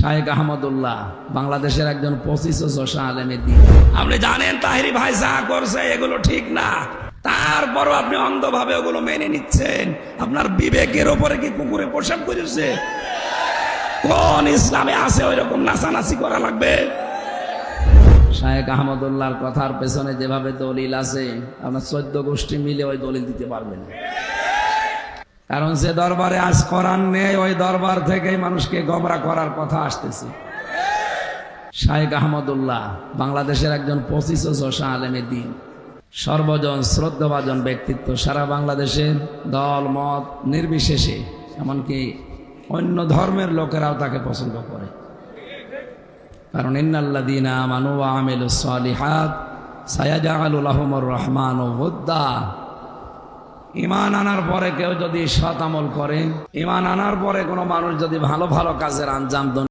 শায়েখ আহমদুল্লাহ বাংলাদেশের একজন 25 আলেমের দিন। আপনি জানেন তাহিরি ভাই যা করছে এগুলো ঠিক না, তারপরও আপনি অন্ধভাবে ওগুলো মেনে নিচ্ছেন। আপনার বিবেকের ওপরে কি কুকুরে প্রসাব করেছে? কোন ইসলামে আছে ওই রকম নাচানাচি করা লাগবে? শায়েখ আহমদুল্লাহর কথার পেছনে যেভাবে দলিল আছে, আপনার 14 গোষ্ঠী মিলে ওই দলিল দিতে পারবেন। কারণ যে দরবারে আজ কোরআন নেই, ওই দরবার থেকেই মানুষকে গোমরা করার কথা আসতেছে। শায়েখ আহমদুল্লাহ বাংলাদেশের একজন 25 আলেমের দিন, সর্বজন শ্রদ্ধাভাজন ব্যক্তিত্ব। সারা বাংলাদেশের দল মত নির্বিশেষে, এমনকি অন্য ধর্মের লোকেরাও তাকে পছন্দ করে। কারণ ইন্নাল্লাযীনা আমানু ওয়া আমিলুস সালিহাত সায়াজআলু লাহুমুর রহমানু ওয়ুদ্দা। ঈমান আনার পরে কেউ যদি সৎ আমল করে, ঈমান আনার পরে কোনো মানুষ যদি ভালো ভালো কাজের আঞ্জাম দেন,